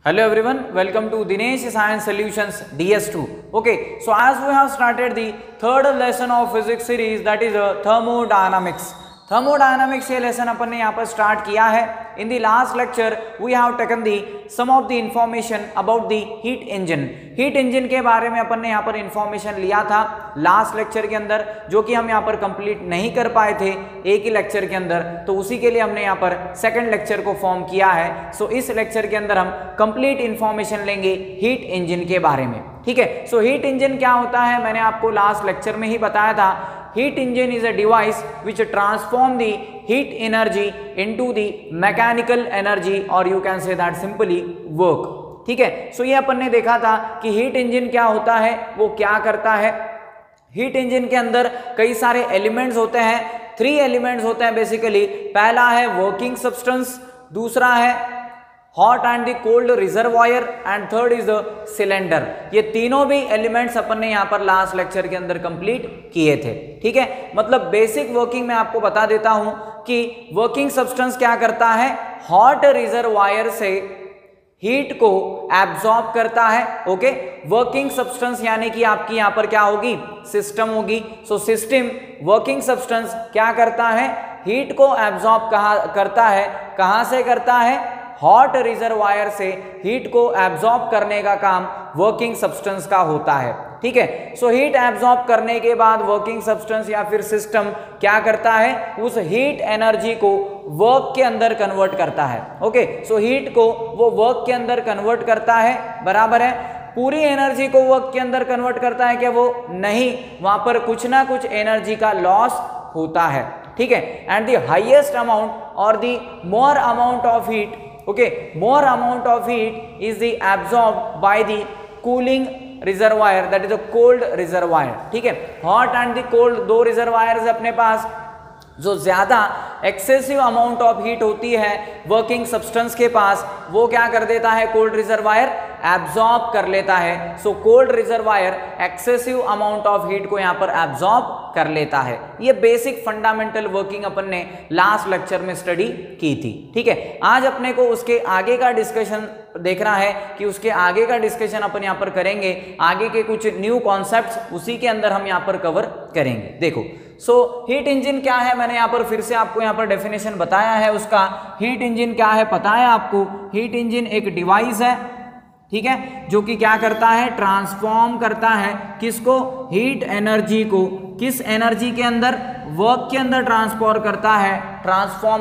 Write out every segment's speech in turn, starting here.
Hello everyone, welcome to Dinesh Science Solutions DS2. Okay, so as we have started the third lesson of physics series, that is thermodynamics. Thermodynamics ये lesson अपन ने यहाँ पर start किया है. In the last lecture, we have taken some of the information about the heat engine. Heat engine के बारे में अपन ने यहाँ पर इंफॉर्मेशन लिया था लास्ट लेक्चर के अंदर, जो कि हम यहाँ पर कंप्लीट नहीं कर पाए थे एक ही लेक्चर के अंदर, तो उसी के लिए हमने यहाँ पर सेकंड लेक्चर को फॉर्म किया है. सो इस लेक्चर के अंदर हम कंप्लीट इंफॉर्मेशन लेंगे हीट इंजन के बारे में. ठीक है, सो हीट इंजन क्या होता है मैंने आपको लास्ट लेक्चर में ही बताया था. Heat engine is a device which transform the heat energy into the mechanical energy, or you can say that simply work. ठीक है, सो ये अपन ने देखा था कि हीट इंजन क्या होता है, वो क्या करता है. हीट इंजन के अंदर कई सारे एलिमेंट्स होते हैं, 3 एलिमेंट्स होते हैं बेसिकली. पहला है वर्किंग सब्सटेंस, दूसरा है hot and the cold reservoir, and third is the cylinder. ये तीनों भी एलिमेंट्स अपन ने यहाँ पर लास्ट लेक्चर के अंदर कंप्लीट किए थे. ठीक है, मतलब बेसिक वर्किंग में आपको बता देता हूं कि वर्किंग सब्सटेंस क्या करता है, हॉट रिजर्वायर से हीट को एब्जॉर्ब करता है. ओके, वर्किंग सब्सटेंस यानी कि आपकी यहां पर क्या होगी, सिस्टम होगी. सो सिस्टम वर्किंग सब्सटेंस क्या करता है, हीट को एब्जॉर्ब करता है. कहां से करता है, हॉट रिजर्वायर से हीट को एब्जॉर्ब करने का काम वर्किंग सब्सटेंस का होता है. ठीक है, सो हीट एब्जॉर्ब करने के बाद वर्किंग सब्सटेंस या फिर सिस्टम क्या करता है, उस हीट एनर्जी को वर्क के अंदर कन्वर्ट करता है. ओके, सो हीट को वो वर्क के अंदर कन्वर्ट करता है, बराबर है. पूरी एनर्जी को वर्क के अंदर कन्वर्ट करता है क्या, वो नहीं, वहां पर कुछ ना कुछ एनर्जी का लॉस होता है. ठीक है, एंड द हाईएस्ट अमाउंट और the more amount of heat, okay, more amount of heat is the absorbed by the cooling reservoir, that is a cold reservoir. ठीक है, hot and the cold दो reservoirs अपने पास. जो ज्यादा excessive amount of heat होती है working substance के पास, वो क्या कर देता है, कोल्ड रिजर्वायर एब्जॉर्ब कर लेता है. So cold reservoir excessive amount of heat को यहाँ पर एब्जॉर्ब कर लेता है. ये बेसिक फंडामेंटल वर्किंग अपन ने लास्ट लेक्चर में स्टडी की थी. ठीक है, आज अपने को उसके आगे का डिस्कशन देखना है कि उसके आगे का डिस्कशन अपन यहाँ पर करेंगे. आगे के कुछ न्यू कॉन्सेप्ट्स उसी के अंदर हम यहाँ पर कवर करेंगे. देखो, सो हीट इंजन क्या है, मैंने यहाँ पर फिर से आपको यहाँ पर डेफिनेशन बताया है उसका. हीट इंजन क्या है पता है आपको, हीट इंजन एक डिवाइस है, ठीक है, जो कि क्या करता है, ट्रांसफॉर्म करता है किसको, हीट एनर्जी को. किस एनर्जी के अंदर, वर्क के अंदर ट्रांसफॉर्म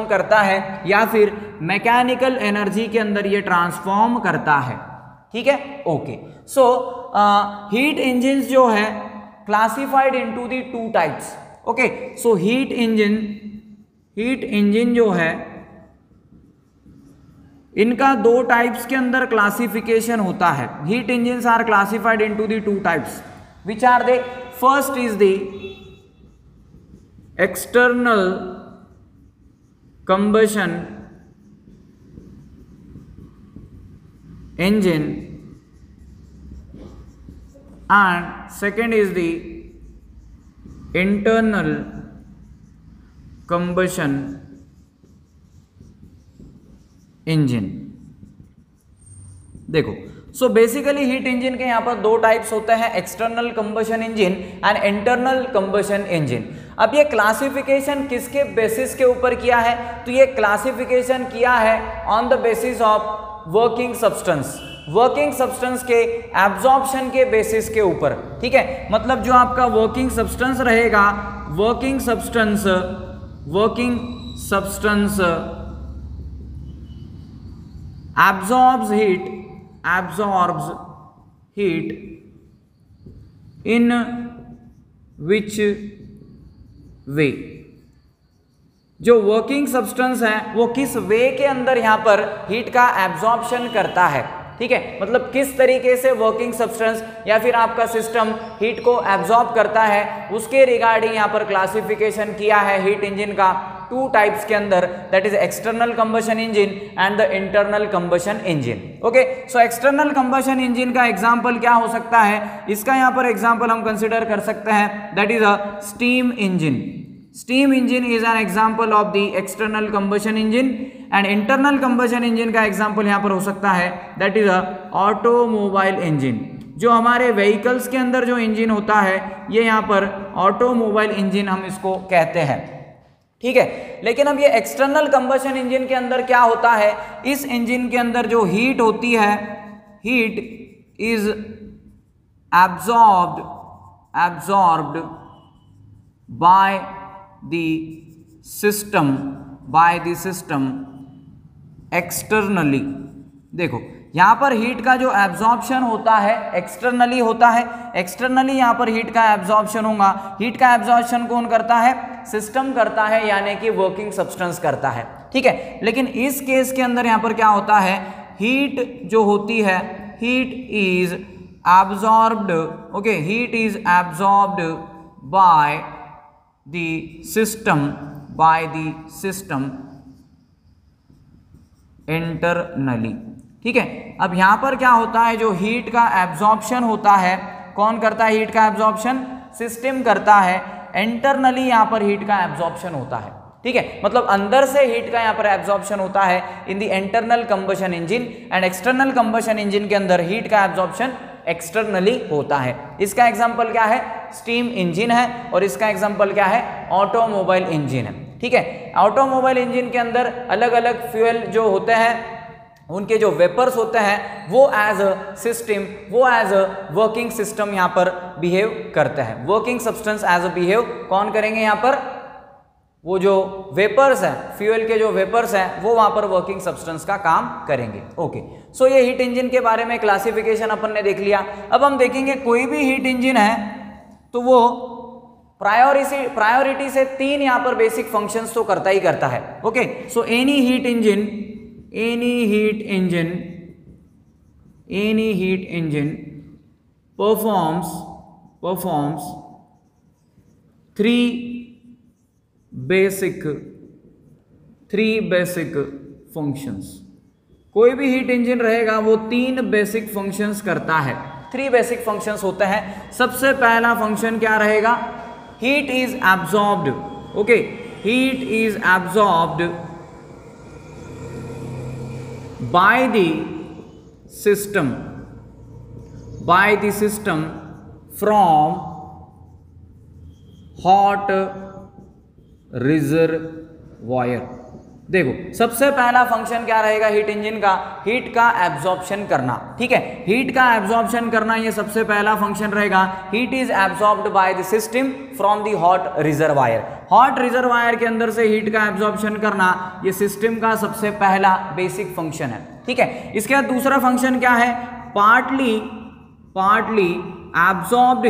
करता है, या फिर मैकेनिकल एनर्जी के अंदर ये ट्रांसफॉर्म करता है. ठीक है, ओके. सो हीट इंजन जो है classified into the 2 types. Okay, so heat engine जो है इनका 2 टाइप्स के अंदर क्लासिफिकेशन होता है. Heat engines are classified into the 2 types, which are they, first is the external combustion engine and second is the internal combustion engine. देखो, so basically heat engine के यहाँ पर 2 टाइप्स होते हैं, external combustion engine and internal combustion engine. अब ये classification किसके basis के ऊपर किया है, तो ये क्लासिफिकेशन किया है on the basis of working substance, working substance के एब्जॉर्प्शन के बेसिस के ऊपर. ठीक है, मतलब जो आपका वर्किंग सब्सटेंस रहेगा, working substance absorbs heat in which way. जो वर्किंग सब्सटेंस है वो किस वे के अंदर यहाँ पर हीट का एब्जॉर्प्शन करता है. ठीक है, मतलब किस तरीके से वर्किंग सब्सटेंस या फिर आपका सिस्टम हीट को एब्जॉर्ब करता है, उसके रिगार्डिंग यहाँ पर क्लासिफिकेशन किया है हीट इंजन का 2 टाइप्स के अंदर, that is external combustion engine and the internal combustion engine. Okay, so external combustion engine का एग्जांपल क्या हो सकता है, इसका यहाँ पर एग्जांपल हम कंसिडर कर सकते हैं, that is a steam engine. Steam engine is an example of the external combustion engine and internal combustion engine का एग्जाम्पल यहाँ पर हो सकता है that is a automobile engine. जो हमारे व्हीकल्स के अंदर जो इंजन होता है ये यहाँ पर ऑटोमोबाइल इंजन हम इसको कहते हैं, ठीक है। लेकिन अब ये एक्सटर्नल कंबशन इंजन के अंदर क्या होता है, इस इंजन के अंदर जो हीट होती है, heat is absorbed by the system externally। देखो यहाँ पर हीट का जो एब्जॉर्प्शन होता है एक्सटर्नली होता है, एक्सटर्नली यहाँ पर हीट का एब्जॉर्प्शन होगा। हीट का एब्जॉर्प्शन कौन करता है, सिस्टम करता है, यानी कि वर्किंग सब्सटेंस करता है, ठीक है। लेकिन इस केस के अंदर यहाँ पर क्या होता है, हीट जो होती है, heat is absorbed, okay, heat is absorbed by the system internally, ठीक है। अब यहां पर क्या होता है, जो हीट का एब्जॉर्प्शन होता है, कौन करता है हीट का एब्जॉर्प्शन, सिस्टम करता है। इंटरनली यहां पर हीट का एब्जॉर्प्शन होता है, ठीक है। मतलब अंदर से हीट का यहाँ पर एब्जॉर्प्शन होता है in the internal combustion engine and external combustion engine के अंदर हीट का एब्जॉर्प्शन एक्सटर्नली होता है। इसका एग्जांपल क्या है, स्टीम इंजन है, और इसका एग्जांपल क्या है, ऑटोमोबाइल इंजन है, ठीक है। ऑटोमोबाइल इंजन के अंदर अलग अलग फ्यूल जो होते हैं, उनके जो वेपर्स होते हैं वो एज अ सिस्टम, वो एज अ वर्किंग सिस्टम यहाँ पर बिहेव करते हैं। Working substance as a behave कौन करेंगे यहाँ पर, वो जो वेपर्स हैं, फ्यूल के जो वेपर्स हैं, वो वहां पर वर्किंग सब्सटेंस का काम करेंगे। ओके, सो ये हीट इंजन के बारे में क्लासिफिकेशन अपन ने देख लिया। अब हम देखेंगे कोई भी हीट इंजन है तो वो प्रायोरिटी से 3 यहाँ पर बेसिक फंक्शंस तो करता ही करता है। Okay, so any heat engine performs 3 basic functions. कोई भी हीट इंजन रहेगा वो 3 बेसिक फंक्शंस करता है। 3 बेसिक फंक्शंस होते हैं। सबसे पहला फंक्शन क्या रहेगा, heat is absorbed. Okay, heat is absorbed by the system from hot reservoir. देखो सबसे पहला फंक्शन क्या रहेगा हीट इंजन का, हीट का एब्जॉर्प्शन करना। ठीक है, हीट का एब्जॉर्प्शन करना ये सबसे पहला फंक्शन रहेगा। Heat is absorbed by the system from the hot reservoir. Hot reservoir के अंदर से हीट का एब्जॉर्प्शन करना ये सिस्टम का सबसे पहला बेसिक फंक्शन है। ठीक है, इसके बाद दूसरा फंक्शन क्या है, partly absorbed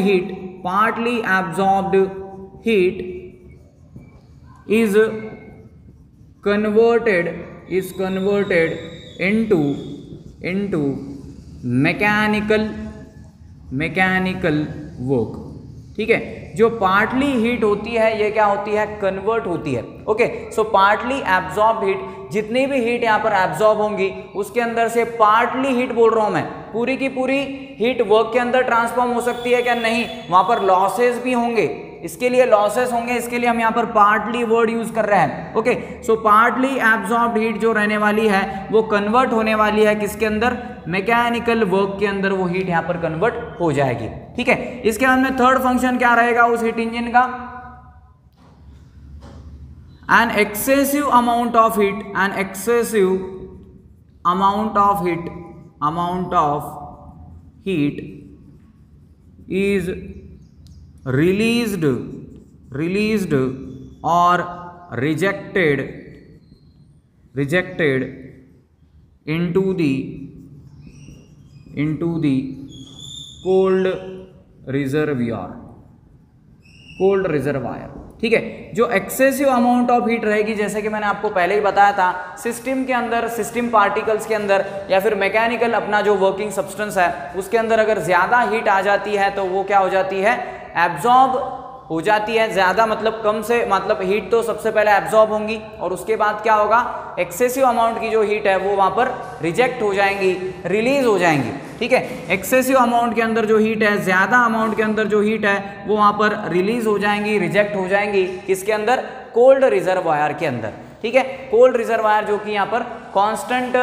heat is converted into mechanical work। ठीक है, जो पार्टली हीट होती है ये क्या होती है, कन्वर्ट होती है। Okay, so partly absorb heat, जितनी भी हीट यहाँ पर एब्जॉर्ब होंगी उसके अंदर से पार्टली हीट बोल रहा हूं मैं, पूरी की पूरी हीट वर्क के अंदर ट्रांसफॉर्म हो सकती है क्या, नहीं, वहां पर लॉसेस भी होंगे। इसके लिए लॉसेस होंगे, इसके लिए हम यहाँ पर पार्टली वर्ड यूज कर रहे हैं। Okay, so partly absorbed heat जो रहने वाली है वो कन्वर्ट होने वाली है किसके अंदर, मैकेनिकल वर्क के अंदर वो हीट यहाँ पर कन्वर्ट हो जाएगी। ठीक है, इसके बाद में थर्ड फंक्शन क्या रहेगा उस हीट इंजन का, an excessive amount of heat is released or rejected into the cold reservoir। ठीक है, जो एक्सेसिव अमाउंट ऑफ हीट रहेगी, जैसे कि मैंने आपको पहले ही बताया था, सिस्टम के अंदर, सिस्टम पार्टिकल्स के अंदर या फिर मैकेनिकल अपना जो वर्किंग सब्सटेंस है उसके अंदर अगर ज्यादा हीट आ जाती है तो वो क्या हो जाती है, एब्जॉर्ब हो जाती है ज़्यादा, मतलब कम से, मतलब हीट तो सबसे पहले एब्जॉर्ब होंगी और उसके बाद क्या होगा, एक्सेसिव अमाउंट की जो हीट है वो वहाँ पर रिजेक्ट हो जाएंगी, रिलीज हो जाएंगी। ठीक है, एक्सेसिव अमाउंट के अंदर जो हीट है, ज़्यादा अमाउंट के अंदर जो हीट है वो वहाँ पर रिलीज हो जाएंगी, रिजेक्ट हो जाएंगी, किसके अंदर, कोल्ड रिजर्वायर के अंदर। ठीक है, कोल्ड रिजर्वायर जो कि यहाँ पर कांस्टेंट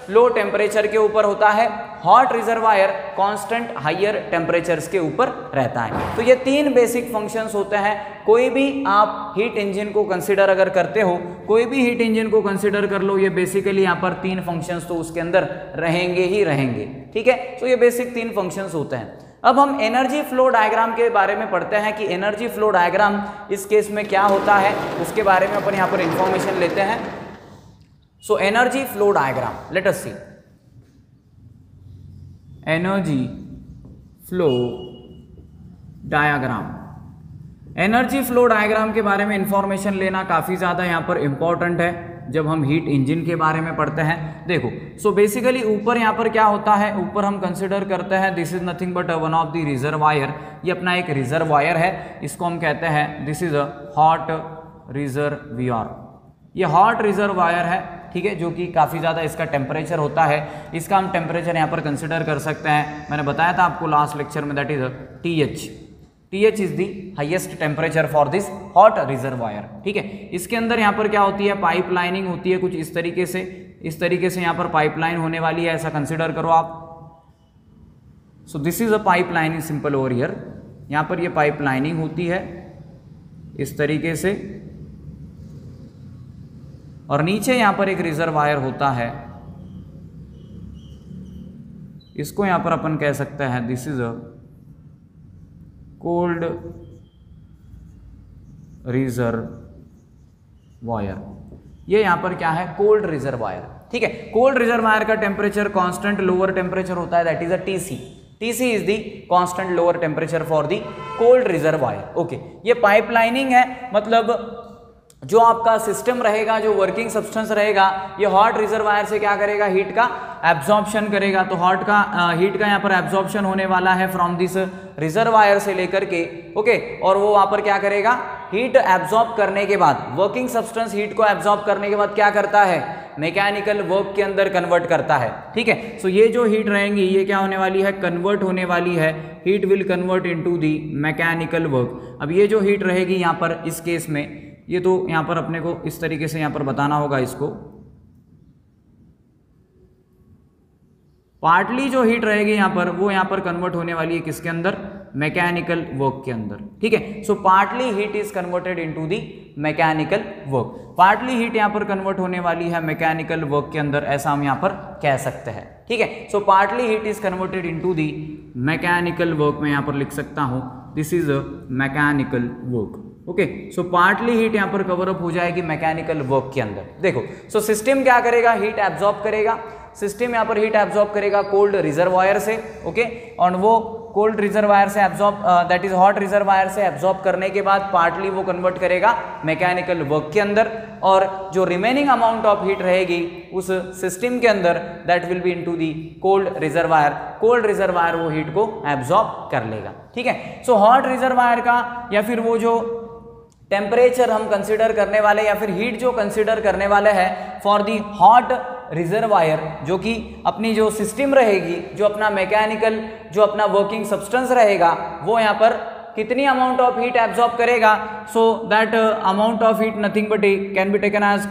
लो टेम्परेचर के ऊपर होता है, hot reservoir constant higher temperatures के ऊपर रहता है। तो ये तीन बेसिक फंक्शंस होते हैं। कोई भी आप हीट इंजन को कंसिडर अगर करते हो, कोई भी हीट इंजन को कंसिडर कर लो, ये बेसिकली यहाँ पर तीन फंक्शंस तो उसके अंदर रहेंगे ही रहेंगे। ठीक है, तो ये बेसिक तीन फंक्शंस होते हैं। अब हम एनर्जी फ्लो डायग्राम के बारे में पढ़ते हैं कि एनर्जी फ्लो डायग्राम इस केस में क्या होता है, उसके बारे में अपन यहाँ पर इंफॉर्मेशन लेते हैं। So energy flow diagram, let us see. Energy flow diagram. Energy flow diagram के बारे में इंफॉर्मेशन लेना काफ़ी ज़्यादा यहाँ पर इम्पॉर्टेंट है जब हम हीट इंजन के बारे में पढ़ते हैं। देखो, सो बेसिकली ऊपर यहाँ पर क्या होता है, ऊपर हम कंसिडर करते हैं this is nothing but one of the reservoir. ये अपना एक रिजर्वायर है, इसको हम कहते हैं this is a hot reservoir. ये हॉट रिजर्वायर है, ठीक है, जो कि काफ़ी ज़्यादा इसका टेम्परेचर होता है। इसका हम टेम्परेचर यहाँ पर कंसिडर कर सकते हैं। मैंने बताया था आपको लास्ट लेक्चर में, that is TH। TH is the highest temperature for this hot reservoir. ठीक है, इसके अंदर यहाँ पर क्या होती है, पाइप लाइनिंग होती है कुछ इस तरीके से यहाँ पर पाइपलाइन होने वाली है, ऐसा कंसिडर करो आप। So this is a pipe lining simple over here. यहाँ पर ये पाइप लाइनिंग होती है इस तरीके से, और नीचे यहां पर एक रिजर्वायर होता है, इसको यहां पर अपन कह सकते हैं this is a cold reservoir. ये यहां पर क्या है, कोल्ड रिजर्वायर। ठीक है, कोल्ड रिजर्वायर का टेम्परेचर कांस्टेंट लोअर टेम्परेचर होता है, that is a TC। TC is the constant lower temperature for the cold reservoir. Okay, ये पाइपलाइनिंग है, मतलब जो आपका सिस्टम रहेगा, जो वर्किंग सब्सटेंस रहेगा, ये हॉट रिजर्वायर से क्या करेगा, हीट का एब्जॉर्प्शन करेगा। तो हीट का यहाँ पर एब्जॉर्प्शन होने वाला है फ्रॉम दिस रिजर्वायर से लेकर के, ओके, और वो वहाँ पर क्या करेगा, हीट एब्जॉर्ब करने के बाद, वर्किंग सब्सटेंस हीट को एब्जॉर्ब करने के बाद क्या करता है, मैकेनिकल वर्क के अंदर कन्वर्ट करता है। ठीक है, सो ये जो हीट रहेंगी ये क्या होने वाली है, कन्वर्ट होने वाली है, heat will convert into the mechanical work. अब ये जो हीट रहेगी यहाँ पर इस केस में, ये तो यहाँ पर अपने को इस तरीके से यहाँ पर बताना होगा इसको, पार्टली जो हीट रहेगी यहाँ पर वो यहाँ पर कन्वर्ट होने वाली है किसके अंदर, मैकेनिकल वर्क के अंदर। ठीक है, so partly heat is converted into the mechanical work. Partly heat यहाँ पर कन्वर्ट होने वाली है मैकेनिकल वर्क के अंदर, ऐसा हम यहाँ पर कह सकते हैं। ठीक है, so partly heat is converted into the mechanical work, मैं यहाँ पर लिख सकता हूँ this is a mechanical work. Okay, so partly heat यहाँ पर कवर अप हो जाएगी मैकेनिकल वर्क के अंदर। देखो, सो सिस्टम क्या करेगा, हीट एब्जॉर्ब करेगा, सिस्टम यहाँ पर हीट एब्जॉर्ब करेगा कोल्ड रिजर्वायर से, ओके, और वो कोल्ड रिजर्वायर से absorb, that is hot reservoir से एब्जॉर्ब करने के बाद पार्टली वो कन्वर्ट करेगा मैकेनिकल वर्क के अंदर, और जो रिमेनिंग अमाउंट ऑफ हीट रहेगी उस सिस्टम के अंदर, that will B into the cold reservoir. Cold reservoir वो हीट को एब्जॉर्ब कर लेगा। ठीक है, सो हॉट रिजर्वायर का या फिर वो जो टेम्परेचर हम कंसिडर करने वाले, या फिर हीट जो कंसिडर करने वाले हैं फॉर दी हॉट रिजर्वायर, जो कि अपनी जो सिस्टम रहेगी, जो अपना मैकेनिकल, जो अपना वर्किंग सब्सटेंस रहेगा, वो यहाँ पर कितनी अमाउंट ऑफ हीट एब्जॉर्ब करेगा, so that amount of heat nothing but can be taken as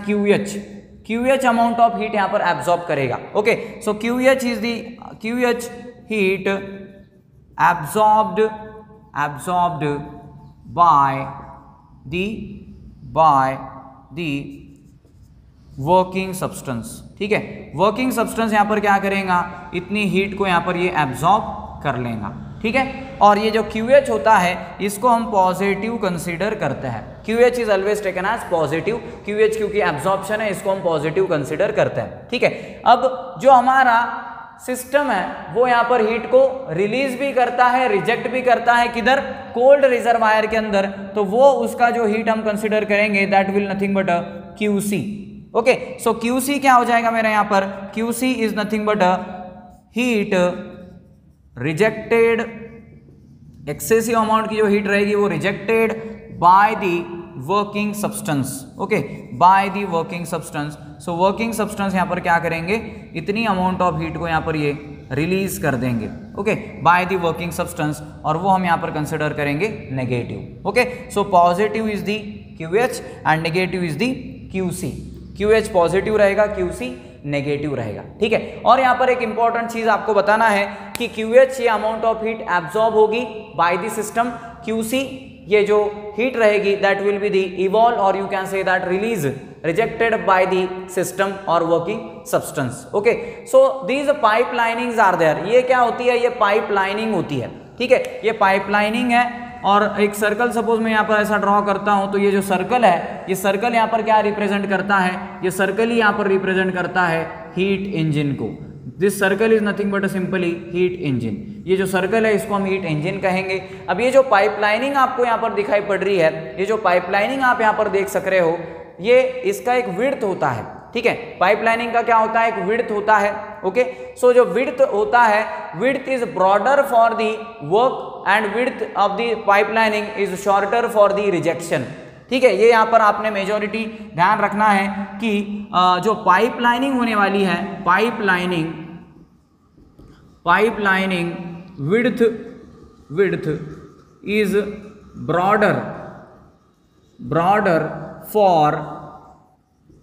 QH amount of heat यहाँ पर एब्जॉर्ब करेगा। Okay, so QH is the QH heat absorbed by the working substance. ठीक है, working substance यहाँ पर क्या करेगा, इतनी हीट को यहाँ पर ये एब्जॉर्ब कर लेगा। ठीक है, और ये जो QH होता है इसको हम पॉजिटिव कंसीडर करते हैं। QH is always taken as positive, QH क्योंकि एब्जॉर्प्शन है, इसको हम पॉजिटिव कंसीडर करते हैं। ठीक है, अब जो हमारा सिस्टम है वो यहाँ पर हीट को रिलीज भी करता है, रिजेक्ट भी करता है, किधर, कोल्ड रिजर्वायर के अंदर, तो वो उसका जो हीट हम कंसीडर करेंगे that will nothing but QC। Okay, so QC क्या हो जाएगा मेरा यहाँ पर, QC is nothing but heat rejected, excessive amount की जो हीट रहेगी वो rejected by the working substance, okay, bye the working substance. So working substance यहाँ पर क्या करेंगे, इतनी अमाउंट ऑफ हीट को यहाँ पर ये रिलीज कर देंगे, okay, bye the working substance, और वो हम यहाँ पर कंसिडर करेंगे negative, okay. So positive is the QH and negative is the QC। QH positive रहेगा, QC नेगेटिव रहेगा, ठीक है। और यहाँ पर एक इंपॉर्टेंट चीज आपको बताना है कि QH ये अमाउंट ऑफ हीट एब्जॉर्ब होगी बाय द सिस्टम, QC ये जो हीट रहेगी that will be the evolve और you can say that release rejected by the system और working substance, okay. So these pipe linings are there. ये क्या होती है, ये पाइप लाइनिंग होती है, ठीक है, ये पाइप लाइनिंग है। और एक सर्कल सपोज मैं यहाँ पर ऐसा ड्रॉ करता हूँ, तो ये जो सर्कल है, ये सर्कल यहाँ पर क्या रिप्रेजेंट करता है, ये सर्कल ही यहाँ पर रिप्रेजेंट करता है हीट इंजन को। This circle is nothing but simply heat engine. ये जो सर्कल है इसको हम हीट इंजन कहेंगे। अब ये जो पाइपलाइनिंग आपको यहाँ पर दिखाई पड़ रही है, ये जो पाइपलाइनिंग आप यहाँ पर देख सक रहे हो, ये इसका एक विड्थ होता है, ठीक है। पाइपलाइनिंग का क्या होता है, एक विड्थ होता है, ओके। सो जो विड्थ होता है, width is broader for the work and width of the pipelining is shorter for the rejection, ठीक है। ये यहाँ पर आपने मेजॉरिटी ध्यान रखना है कि जो पाइपलाइनिंग होने वाली है, पाइपलाइनिंग विड्थ इज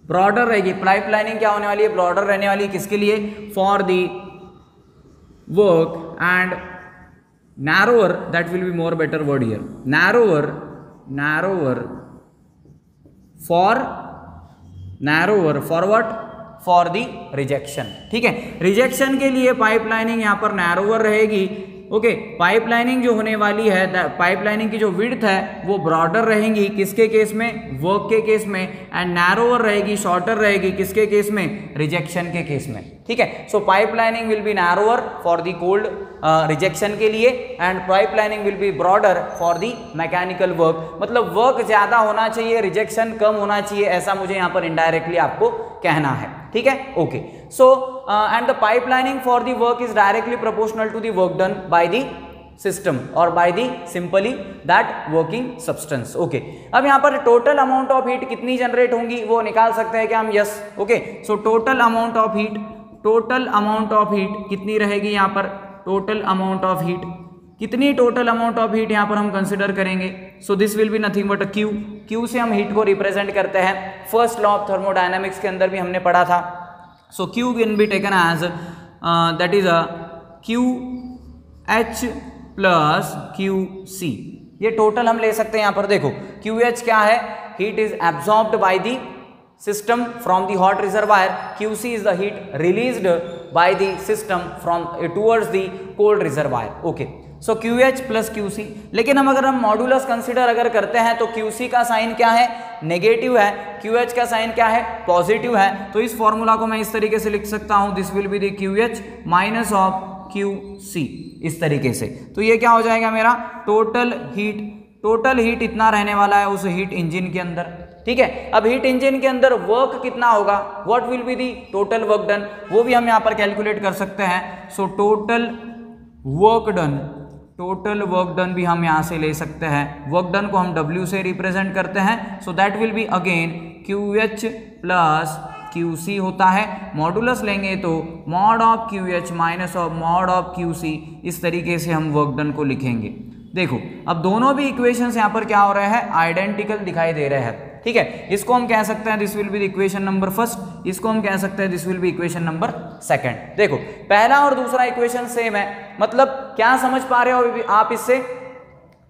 ब्रॉडर रहेगी। पाइपलाइनिंग क्या होने वाली है, ब्रॉडर रहने वाली है, किसके लिए, for the work and narrower, that will be more better word here, narrower for what, for the rejection, ठीक है। रिजेक्शन के लिए पाइपलाइनिंग यहाँ पर नैरोअर रहेगी, ओके। पाइपलाइनिंग जो होने वाली है, पाइपलाइनिंग की जो विड्थ है वो ब्रॉडर रहेंगी, किसके केस में, वर्क के केस में, एंड नैरोअर रहेगी, शॉर्टर रहेगी, किसके केस में, रिजेक्शन के केस में, ठीक है। So pipelining will be narrower for the cold rejection के लिए and pipelining will be broader for the mechanical work. मतलब वर्क ज्यादा होना चाहिए, रिजेक्शन कम होना चाहिए, ऐसा मुझे यहाँ पर इनडायरेक्टली आपको कहना है, ठीक है, okay. So and the pipelining for the work is directly proportional to the work done by the system और by the simply that working substance, okay. अब यहाँ पर टोटल अमाउंट ऑफ हीट कितनी जनरेट होंगी वो निकाल सकते हैं क्या हम, yes, okay. So total amount of heat कितनी रहेगी यहाँ पर, टोटल अमाउंट ऑफ हीट कितनी, टोटल अमाउंट ऑफ हीट यहाँ पर हम कंसिडर करेंगे। So this will be nothing but Q से हम हीट को रिप्रेजेंट करते हैं। फर्स्ट लॉ ऑफ थर्मोडायनामिक्स के अंदर भी हमने पढ़ा था। So Q can be taken as that is QH plus QC। ये टोटल हम ले सकते हैं यहाँ पर, देखो QH क्या है, heat is absorbed by the system from the hot reservoir, QC is the heat released by the system from towards the cold reservoir, okay. So QH plus QC। लेकिन अगर हम मॉडुलस कंसिडर अगर करते हैं तो QC का sign क्या है, नेगेटिव है, QH का साइन क्या है, पॉजिटिव है। तो इस फॉर्मूला को मैं इस तरीके से लिख सकता हूं, this will be the QH minus of QC, इस तरीके से। तो ये क्या हो जाएगा मेरा, टोटल हीट इतना रहने वाला है उस हीट इंजन के अंदर, ठीक है। अब हीट इंजन के अंदर वर्क कितना होगा, what will be the total work done, वो भी हम यहाँ पर कैलकुलेट कर सकते हैं। सो टोटल वर्क डन भी हम यहाँ से ले सकते हैं। वर्क डन को हम W से रिप्रेजेंट करते हैं। So that will be again QH plus QC होता है। मॉडुलस लेंगे तो mod of QH minus of mod of QC, इस तरीके से हम वर्क डन को लिखेंगे। देखो अब दोनों भी इक्वेशंस यहाँ पर क्या हो रहे हैं, आइडेंटिकल दिखाई दे रहे हैं, ठीक है। इसको हम कह सकते हैं this will be the equation number first, इसको हम कह सकते हैं this will B equation number second. देखो पहला और दूसरा इक्वेशन सेम है, मतलब क्या समझ पा रहे हो आप इससे,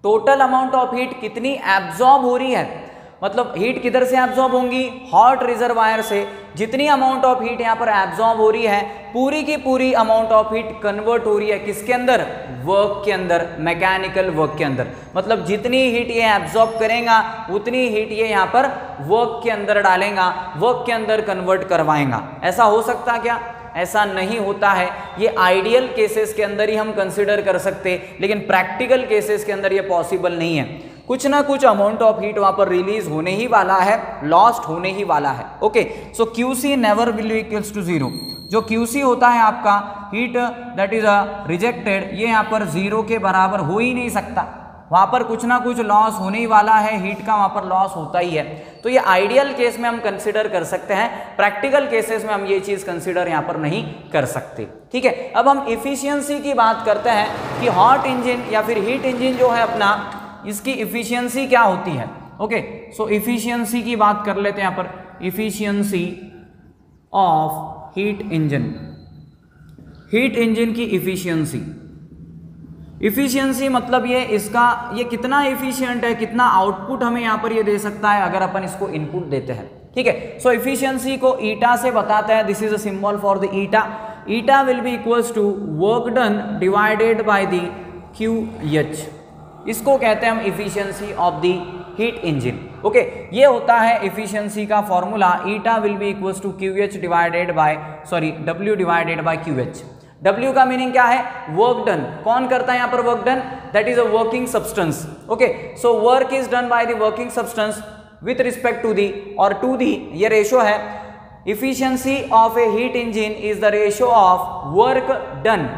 टोटल अमाउंट ऑफ हीट कितनी एब्जॉर्ब हो रही है, मतलब हीट किधर से एब्जॉर्ब होंगी, हॉट रिजर्वायर से। जितनी अमाउंट ऑफ हीट यहाँ पर एब्जॉर्ब हो रही है, पूरी की पूरी अमाउंट ऑफ हीट कन्वर्ट हो रही है किसके अंदर, वर्क के अंदर, मैकेनिकल वर्क के अंदर। मतलब जितनी हीट ये एब्जॉर्ब करेगा उतनी हीट ये यहाँ पर वर्क के अंदर डालेगा, वर्क के अंदर कन्वर्ट करवाएगा। ऐसा हो सकता क्या, ऐसा नहीं होता है। ये आइडियल केसेस के अंदर ही हम कंसिडर कर सकते, लेकिन प्रैक्टिकल केसेस के अंदर ये पॉसिबल नहीं है। कुछ ना कुछ अमाउंट ऑफ हीट वहां पर रिलीज होने ही वाला है, लॉस्ट होने ही वाला है, okay. So QC never will be equals to 0। जो QC होता है आपका हीट दैट इज रिजेक्टेड, ये यहाँ पर 0 के बराबर हो ही नहीं सकता, वहाँ पर कुछ ना कुछ लॉस होने ही वाला है, हीट का वहाँ पर लॉस होता ही है। तो ये आइडियल केस में हम कंसिडर कर सकते हैं, प्रैक्टिकल केसेस में हम ये चीज़ कंसिडर यहाँ पर नहीं कर सकते। ठीक है, अब हम इफिशियंसी की बात करते हैं कि हॉट इंजन या फिर हीट इंजन जो है अपना, इसकी इफिशियंसी क्या होती है। ओके, सो इफिशियंसी की बात कर लेते हैं यहाँ पर, efficiency of heat engine, heat engine की इफिशियंसी। इफिशियंसी मतलब ये कितना इफिशियंट है, कितना आउटपुट हमें यहाँ पर ये दे सकता है अगर अपन इसको इनपुट देते हैं। ठीक है, सो इफिशियंसी को ईटा से बताते हैं, this is a symbol for the eta. Eta will be equals to work done divided by the QH, इसको कहते हैं हम efficiency of the heat engine. Okay, ये होता है इफिशियंसी का formula, eta will be equals to QH divided by W divided by QH। W का meaning क्या है, वर्क डन। कौन करता है यहाँ पर work done, that is a working substance. Okay, so work is done by the working substance with respect to the और to the, ये रेशो है। Efficiency of a heat engine is the ratio of work done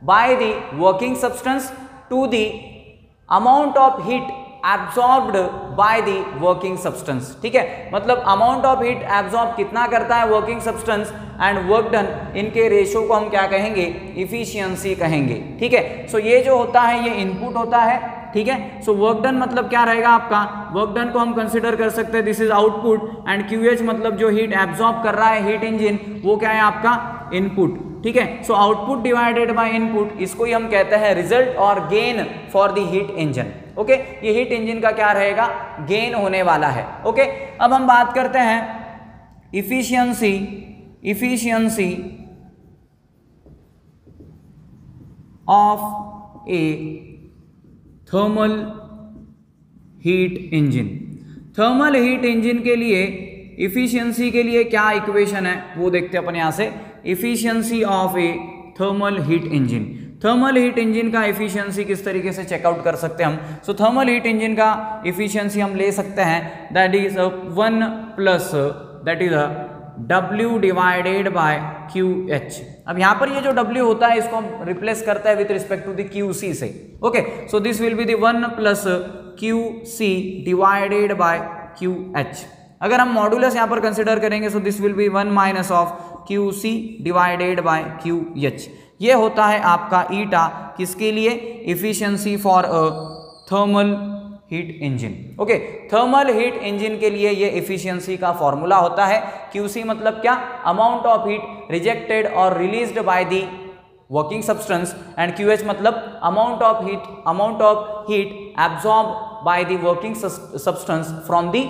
by the working substance to the amount of heat absorbed by the working substance. ठीक है, मतलब amount of heat absorb कितना करता है working substance and work done, इनके ratio को हम क्या कहेंगे, इफिशियंसी कहेंगे। ठीक है, सो ये जो होता है ये इनपुट होता है। ठीक है, सो वर्क डन मतलब क्या रहेगा आपका, वर्क डन को हम कंसिडर कर सकते हैं, this is output, and QH मतलब जो हीट एब्जॉर्ब कर रहा है हीट इंजन, वो क्या है आपका इनपुट। ठीक है, so output divided by input, इसको ही हम कहते हैं रिजल्ट और gain for the heat engine. Okay, ये हीट इंजन का क्या रहेगा, गेन होने वाला है। ओके, अब हम बात करते हैं efficiency of A thermal heat engine. Thermal heat engine के लिए इफिशियंसी के लिए क्या इक्वेशन है वो देखते हैं अपन यहाँ से। Efficiency of A thermal heat engine, thermal heat engine का इफिशियंसी किस तरीके से चेकआउट कर सकते हैं हम। सो थर्मल हीट इंजन का इफिशियंसी हम ले सकते हैं, that is 1 plus that is W divided by QH। अब यहाँ पर ये जो W होता है इसको हम रिप्लेस करता है with respect to the QC से। Okay, so this will be the 1 plus QC divided by QH। अगर हम मॉडुलस यहाँ पर कंसिडर करेंगे, so this will be 1 minus of QC divided by QH। ये होता है आपका ईटा, किसके लिए, efficiency for a thermal heat engine. Okay, thermal heat engine के लिए ये इफिशियंसी का फॉर्मूला होता है। QC मतलब क्या, अमाउंट ऑफ हीट रिजेक्टेड और released by the working substance, and QH मतलब amount of heat absorb by the working substance from the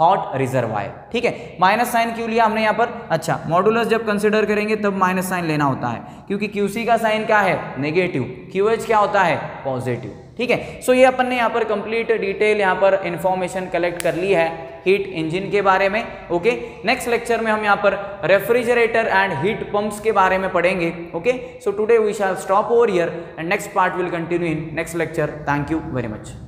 hot reservoir. ठीक है, माइनस साइन क्यों लिया हमने यहाँ पर, अच्छा मॉडुलस जब कंसिडर करेंगे तब माइनस साइन लेना होता है, क्योंकि QC का साइन क्या है, नेगेटिव, QH क्या होता है, पॉजिटिव। ठीक है, सो ये अपन ने यहाँ पर कंप्लीट डिटेल यहाँ पर इंफॉर्मेशन कलेक्ट कर ली है हीट इंजन के बारे में। ओके, नेक्स्ट लेक्चर में हम यहाँ पर रेफ्रिजरेटर एंड हीट पंप्स के बारे में पढ़ेंगे। Okay, so today we shall stop over here and next part will continue in next lecture. Thank you very much.